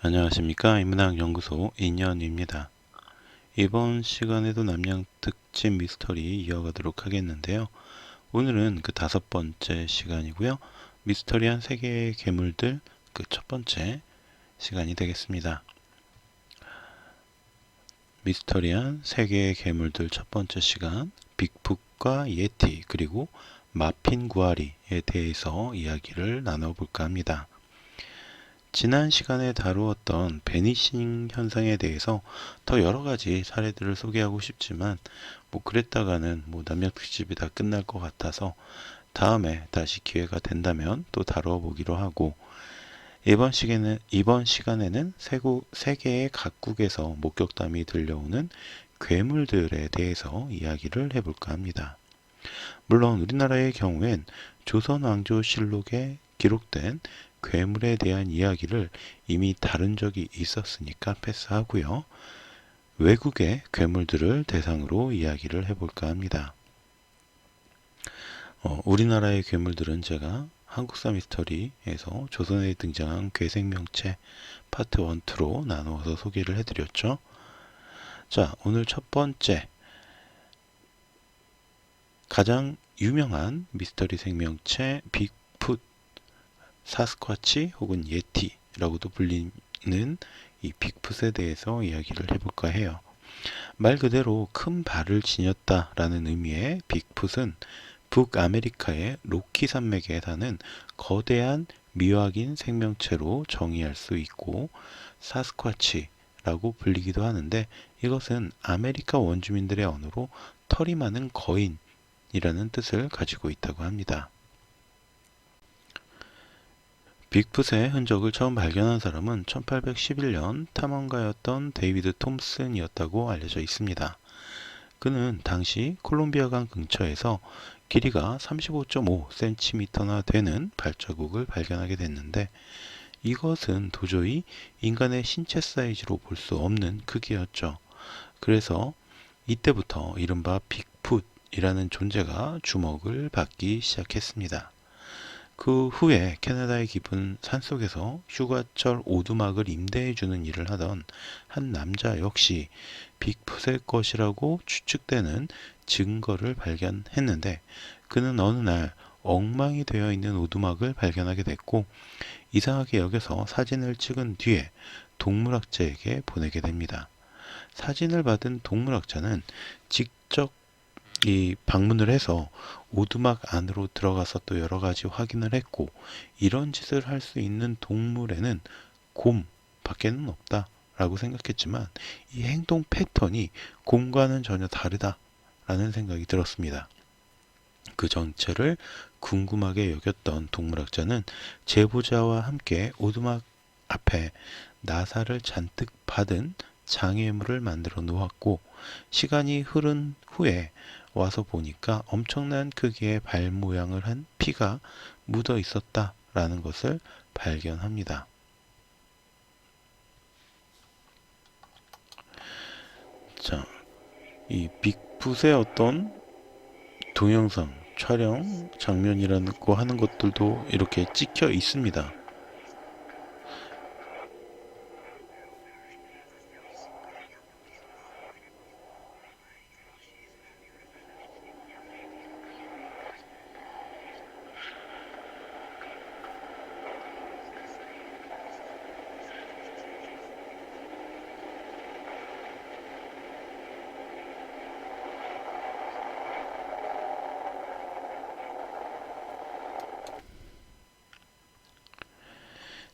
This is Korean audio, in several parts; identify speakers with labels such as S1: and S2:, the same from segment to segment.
S1: 안녕하십니까. 인문학연구소 인연입니다. 이번 시간에도 남양 특집 미스터리 이어가도록 하겠는데요. 오늘은 그 5번째 시간이고요. 미스터리한 세계의 괴물들 그 첫 번째 시간이 되겠습니다. 미스터리한 세계의 괴물들 첫 번째 시간, 빅풋과 예티 그리고 마핀 구아리에 대해서 이야기를 나눠볼까 합니다. 지난 시간에 다루었던 베니싱 현상에 대해서 더 여러가지 사례들을 소개하고 싶지만 그랬다가는 남양 특집이 다 끝날 것 같아서 다음에 다시 기회가 된다면 또 다뤄보기로 하고, 이번 시간에는 세계의 각국에서 목격담이 들려오는 괴물들에 대해서 이야기를 해볼까 합니다. 물론 우리나라의 경우엔 조선왕조실록에 기록된 괴물에 대한 이야기를 이미 다룬 적이 있었으니까 패스하고요. 외국의 괴물들을 대상으로 이야기를 해볼까 합니다. 우리나라의 괴물들은 제가 한국사 미스터리에서 조선에 등장한 괴생명체 파트 1, 2로 나누어서 소개를 해드렸죠. 자, 오늘 첫 번째 가장 유명한 미스터리 생명체 빅풋, 사스쿼치 혹은 예티라고도 불리는 이 빅풋에 대해서 이야기를 해볼까 해요. 말 그대로 큰 발을 지녔다라는 의미의 빅풋은 북아메리카의 로키 산맥에 사는 거대한 미확인 생명체로 정의할 수 있고, 사스쿼치라고 불리기도 하는데 이것은 아메리카 원주민들의 언어로 털이 많은 거인이라는 뜻을 가지고 있다고 합니다. 빅풋의 흔적을 처음 발견한 사람은 1811년 탐험가였던 데이비드 톰슨이었다고 알려져 있습니다. 그는 당시 콜롬비아강 근처에서 길이가 35.5cm나 되는 발자국을 발견하게 됐는데, 이것은 도저히 인간의 신체 사이즈로 볼 수 없는 크기였죠. 그래서 이때부터 이른바 빅풋이라는 존재가 주목을 받기 시작했습니다. 그 후에 캐나다의 깊은 산속에서 휴가철 오두막을 임대해주는 일을 하던 한 남자 역시 빅풋의 것이라고 추측되는 증거를 발견했는데, 그는 어느 날 엉망이 되어 있는 오두막을 발견하게 됐고 이상하게 여겨서 사진을 찍은 뒤에 동물학자에게 보내게 됩니다. 사진을 받은 동물학자는 직접 이 방문을 해서 오두막 안으로 들어가서 또 여러 가지 확인을 했고, 이런 짓을 할 수 있는 동물에는 곰 밖에는 없다 라고 생각했지만 이 행동 패턴이 곰과는 전혀 다르다라는 생각이 들었습니다. 그 정체를 궁금하게 여겼던 동물학자는 제보자와 함께 오두막 앞에 나사를 잔뜩 받은 장애물을 만들어 놓았고, 시간이 흐른 후에 와서 보니까 엄청난 크기의 발 모양을 한 피가 묻어 있었다라는 것을 발견합니다. 자, 이 빅풋의 어떤 동영상 촬영 장면이라고 하는 것들도 이렇게 찍혀 있습니다.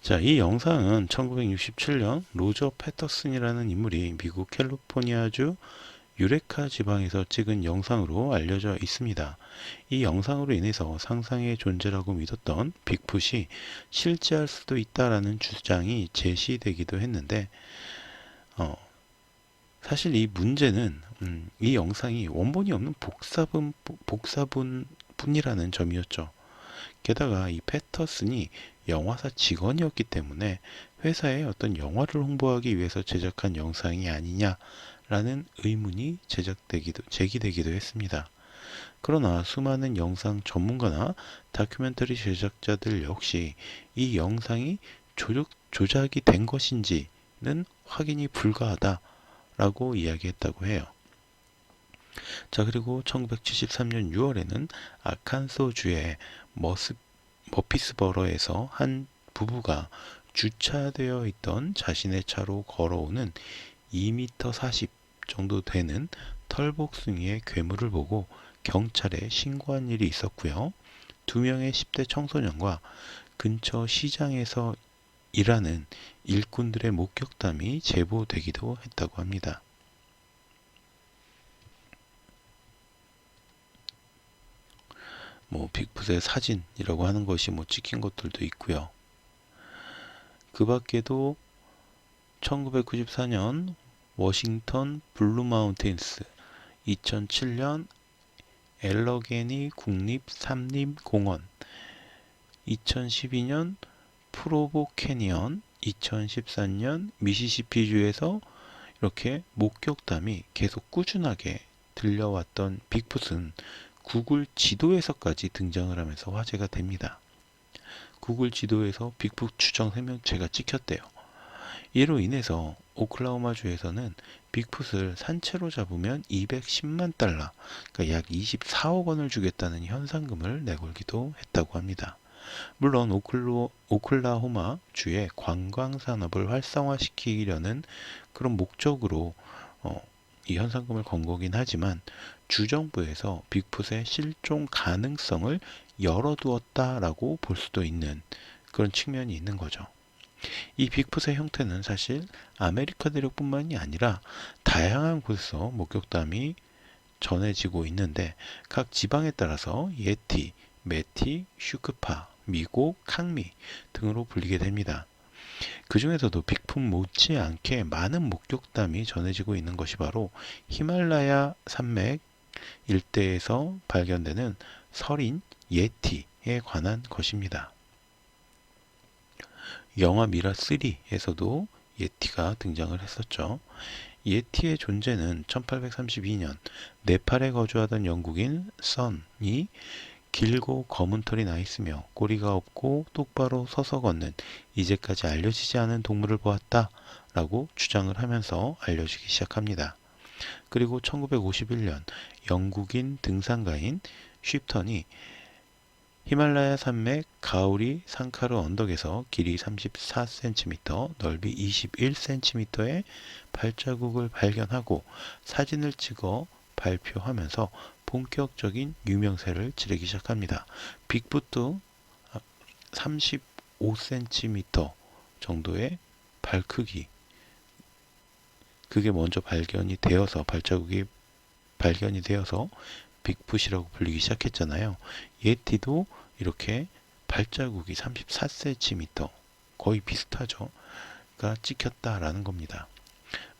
S1: 자, 이 영상은 1967년 로저 패터슨이라는 인물이 미국 캘리포니아주 유레카 지방에서 찍은 영상으로 알려져 있습니다. 이 영상으로 인해서 상상의 존재라고 믿었던 빅풋이 실제할 수도 있다라는 주장이 제시되기도 했는데, 사실 이 문제는 이 영상이 원본이 없는 복사본뿐이라는 점이었죠. 게다가 이 패터슨이 영화사 직원이었기 때문에 회사의 어떤 영화를 홍보하기 위해서 제작한 영상이 아니냐라는 의문이 제기되기도 했습니다. 그러나 수많은 영상 전문가나 다큐멘터리 제작자들 역시 이 영상이 조작이 된 것인지는 확인이 불가하다라고 이야기했다고 해요. 자, 그리고 1973년 6월에는 아칸소주의 머피스버러에서 한 부부가 주차되어 있던 자신의 차로 걸어오는 2m 40 정도 되는 털복숭이의 괴물을 보고 경찰에 신고한 일이 있었고요. 2명의 10대 청소년과 근처 시장에서 일하는 일꾼들의 목격담이 제보되기도 했다고 합니다. 빅풋의 사진이라고 하는 것이 찍힌 것들도 있고요. 그 밖에도 1994년 워싱턴 블루마운틴스, 2007년 엘러게니 국립산림공원, 2012년 프로보 캐니언, 2014년 미시시피주에서 이렇게 목격담이 계속 꾸준하게 들려왔던 빅풋은 구글 지도에서까지 등장을 하면서 화제가 됩니다. 구글 지도에서 빅풋 추정 생명체가 찍혔대요. 이로 인해서 오클라호마주에서는 빅풋을 산채로 잡으면 210만 달러, 그러니까 약 24억 원을 주겠다는 현상금을 내걸기도 했다고 합니다. 물론 오클라호마 주의 관광 산업을 활성화시키려는 그런 목적으로 이 현상금을 건 거긴 하지만 주정부에서 빅풋의 실종 가능성을 열어두었다라고 볼 수도 있는 그런 측면이 있는 거죠. 이 빅풋의 형태는 사실 아메리카 대륙뿐만이 아니라 다양한 곳에서 목격담이 전해지고 있는데 각 지방에 따라서 예티, 메티, 슈크파, 미고, 캉미 등으로 불리게 됩니다. 그 중에서도 빅풋 못지않게 많은 목격담이 전해지고 있는 것이 바로 히말라야 산맥 일대에서 발견되는 설인 예티에 관한 것입니다. 영화 미라3에서도 예티가 등장을 했었죠. 예티의 존재는 1832년 네팔에 거주하던 영국인 선이 길고 검은 털이 나 있으며 꼬리가 없고 똑바로 서서 걷는 이제까지 알려지지 않은 동물을 보았다 라고 주장을 하면서 알려지기 시작합니다. 그리고 1951년 영국인 등산가인 쉽턴이 히말라야 산맥 가우리 상카르 언덕에서 길이 34cm, 넓이 21cm의 발자국을 발견하고 사진을 찍어 발표하면서 본격적인 유명세를 지르기 시작합니다. 빅풋도 35cm 정도의 발크기, 그게 먼저 발견이 되어서 발자국이 발견이 되어서 빅풋이라고 불리기 시작했잖아요. 예티도 이렇게 발자국이 34cm 거의 비슷하죠. 가 찍혔다라는 겁니다.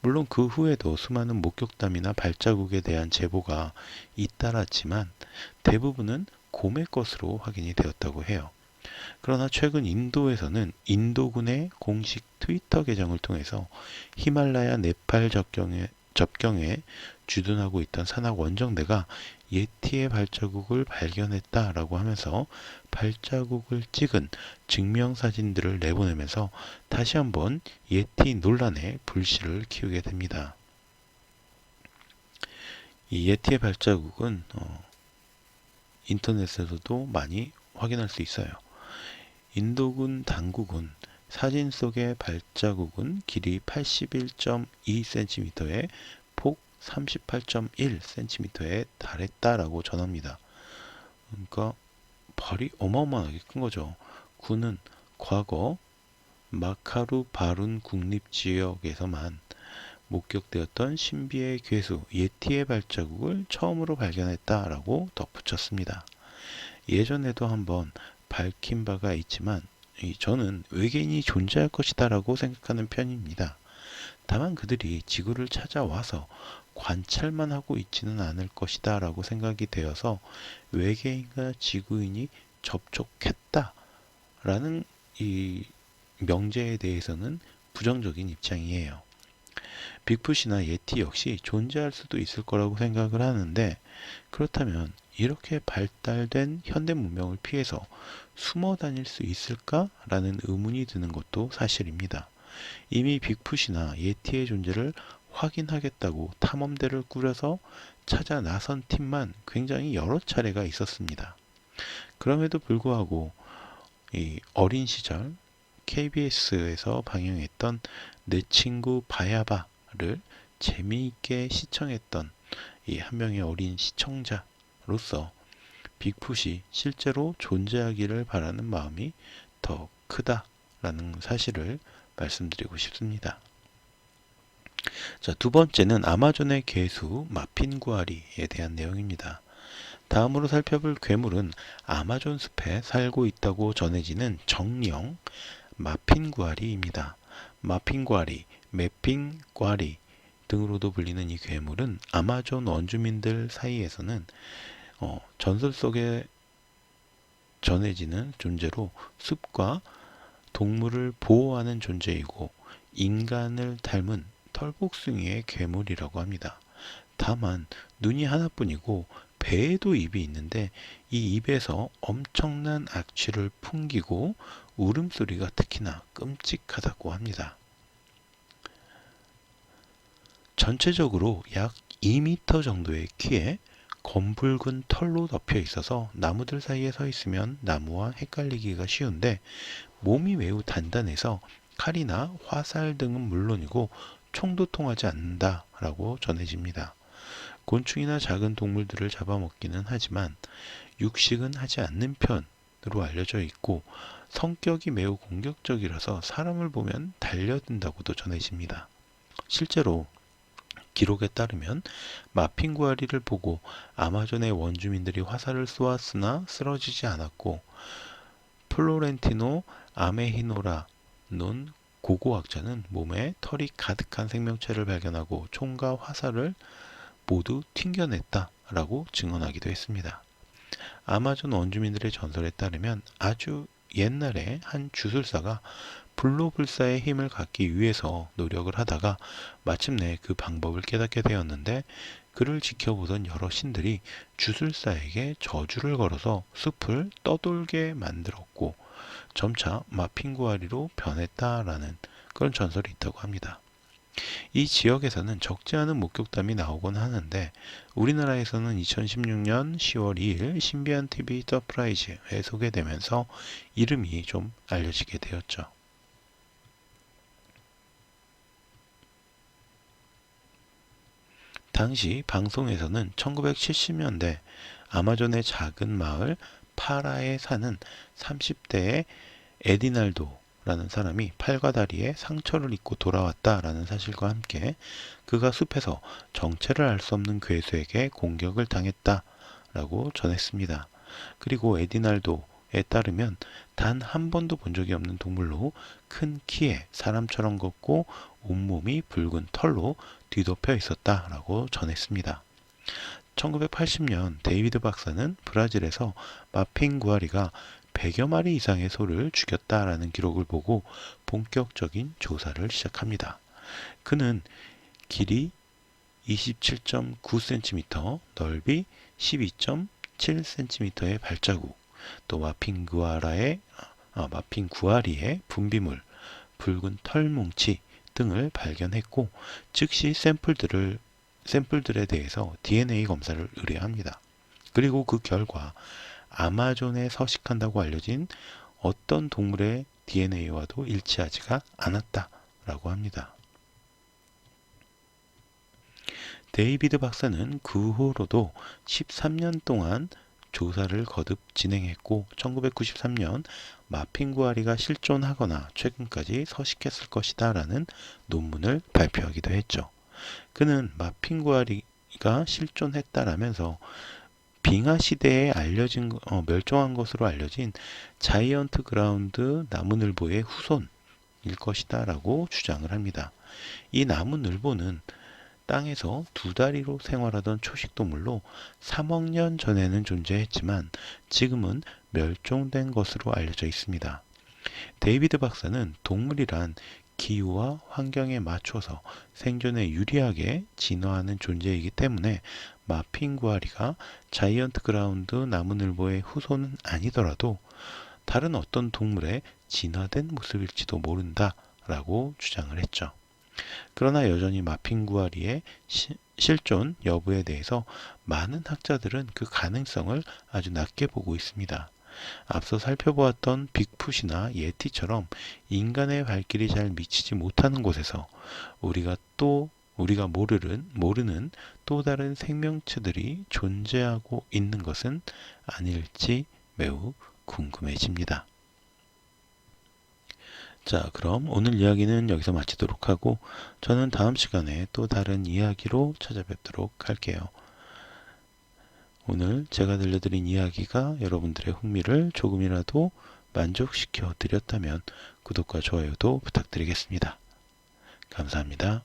S1: 물론 그 후에도 수많은 목격담이나 발자국에 대한 제보가 잇따랐지만 대부분은 곰의 것으로 확인이 되었다고 해요. 그러나 최근 인도에서는 인도군의 공식 트위터 계정을 통해서 히말라야 네팔 접경에 주둔하고 있던 산악 원정대가 예티의 발자국을 발견했다라고 하면서 발자국을 찍은 증명사진들을 내보내면서 다시 한번 예티 논란에 불씨를 키우게 됩니다. 이 예티의 발자국은 인터넷에서도 많이 확인할 수 있어요. 인도군 당국은 사진 속의 발자국은 길이 81.2cm에 폭 38.1cm에 달했다라고 전합니다. 그러니까 발이 어마어마하게 큰 거죠. 군은 과거 마카루 바룬 국립지역에서만 목격되었던 신비의 괴수 예티의 발자국을 처음으로 발견했다라고 덧붙였습니다. 예전에도 한번 밝힌 바가 있지만 저는 외계인이 존재할 것이다 라고 생각하는 편입니다. 다만 그들이 지구를 찾아와서 관찰만 하고 있지는 않을 것이다 라고 생각이 되어서 외계인과 지구인이 접촉했다 라는 이 명제에 대해서는 부정적인 입장이에요. 빅풋이나 예티 역시 존재할 수도 있을 거라고 생각을 하는데, 그렇다면 이렇게 발달된 현대 문명을 피해서 숨어 다닐 수 있을까라는 의문이 드는 것도 사실입니다. 이미 빅풋이나 예티의 존재를 확인하겠다고 탐험대를 꾸려서 찾아 나선 팀만 굉장히 여러 차례가 있었습니다. 그럼에도 불구하고 이 어린 시절 KBS에서 방영했던 내 친구 바야바를 재미있게 시청했던 이 한 명의 어린 시청자로서 빅풋이 실제로 존재하기를 바라는 마음이 더 크다라는 사실을 말씀드리고 싶습니다. 자, 두 번째는 아마존의 괴수 마핀구아리에 대한 내용입니다. 다음으로 살펴볼 괴물은 아마존 숲에 살고 있다고 전해지는 정령 마핀구아리입니다. 마핀구아리, 매핑구아리 등으로도 불리는 이 괴물은 아마존 원주민들 사이에서는 전설 속에 전해지는 존재로 숲과 동물을 보호하는 존재이고 인간을 닮은 털복숭이의 괴물이라고 합니다. 다만 눈이 하나뿐이고 배에도 입이 있는데 이 입에서 엄청난 악취를 풍기고 울음소리가 특히나 끔찍하다고 합니다. 전체적으로 약 2m 정도의 키에 검붉은 털로 덮여 있어서 나무들 사이에 서 있으면 나무와 헷갈리기가 쉬운데 몸이 매우 단단해서 칼이나 화살 등은 물론이고 총도 통하지 않는다라고 전해집니다. 곤충이나 작은 동물들을 잡아먹기는 하지만 육식은 하지 않는 편으로 알려져 있고 성격이 매우 공격적이라서 사람을 보면 달려든다고도 전해집니다. 실제로 기록에 따르면 마핀구아리를 보고 아마존의 원주민들이 화살을 쏘았으나 쓰러지지 않았고 플로렌티노 아메히노라 논 고고학자는 몸에 털이 가득한 생명체를 발견하고 총과 화살을 모두 튕겨냈다라고 증언하기도 했습니다. 아마존 원주민들의 전설에 따르면 아주 옛날에 한 주술사가 불로불사의 힘을 갖기 위해서 노력을 하다가 마침내 그 방법을 깨닫게 되었는데 그를 지켜보던 여러 신들이 주술사에게 저주를 걸어서 숲을 떠돌게 만들었고 점차 마핀구아리로 변했다라는 그런 전설이 있다고 합니다. 이 지역에서는 적지 않은 목격담이 나오곤 하는데 우리나라에서는 2016년 10월 2일 신비한 TV 서프라이즈에 소개되면서 이름이 좀 알려지게 되었죠. 당시 방송에서는 1970년대 아마존의 작은 마을 파라에 사는 30대의 에디날도라는 사람이 팔과 다리에 상처를 입고 돌아왔다라는 사실과 함께 그가 숲에서 정체를 알 수 없는 괴수에게 공격을 당했다라고 전했습니다. 그리고 에디날도에 따르면 단 한 번도 본 적이 없는 동물로 큰 키에 사람처럼 걷고 온몸이 붉은 털로 뒤덮여 있었다라고 전했습니다. 1980년 데이비드 박사는 브라질에서 마핀구아리가 100여 마리 이상의 소를 죽였다라는 기록을 보고 본격적인 조사를 시작합니다. 그는 길이 27.9cm, 넓이 12.7cm의 발자국, 또 마핀구아리의 분비물, 붉은 털뭉치 등을 발견했고 즉시 샘플들에 대해서 DNA 검사를 의뢰합니다. 그리고 그 결과 아마존에 서식한다고 알려진 어떤 동물의 DNA와도 일치하지가 않았다라고 합니다. 데이비드 박사는 그 후로도 13년 동안 조사를 거듭 진행했고 1993년 마핀구아리가 실존하거나 최근까지 서식했을 것이다 라는 논문을 발표하기도 했죠. 그는 마핀구아리가 실존했다라면서 빙하 시대에 멸종한 것으로 알려진 자이언트 그라운드 나무늘보의 후손일 것이다 라고 주장을 합니다. 이 나무늘보는 땅에서 두 다리로 생활하던 초식동물로 3억 년 전에는 존재했지만 지금은 멸종된 것으로 알려져 있습니다. 데이비드 박사는 동물이란 기후와 환경에 맞춰서 생존에 유리하게 진화하는 존재이기 때문에 마핑구아리가 자이언트 그라운드 나무늘보의 후손은 아니더라도 다른 어떤 동물의 진화된 모습일지도 모른다 라고 주장을 했죠. 그러나 여전히 마핑구아리의 실존 여부에 대해서 많은 학자들은 그 가능성을 아주 낮게 보고 있습니다. 앞서 살펴보았던 빅풋이나 예티처럼 인간의 발길이 잘 미치지 못하는 곳에서 우리가 모르는 또 다른 생명체들이 존재하고 있는 것은 아닐지 매우 궁금해집니다. 자, 그럼 오늘 이야기는 여기서 마치도록 하고 저는 다음 시간에 또 다른 이야기로 찾아뵙도록 할게요. 오늘 제가 들려드린 이야기가 여러분들의 흥미를 조금이라도 만족시켜 드렸다면 구독과 좋아요도 부탁드리겠습니다. 감사합니다.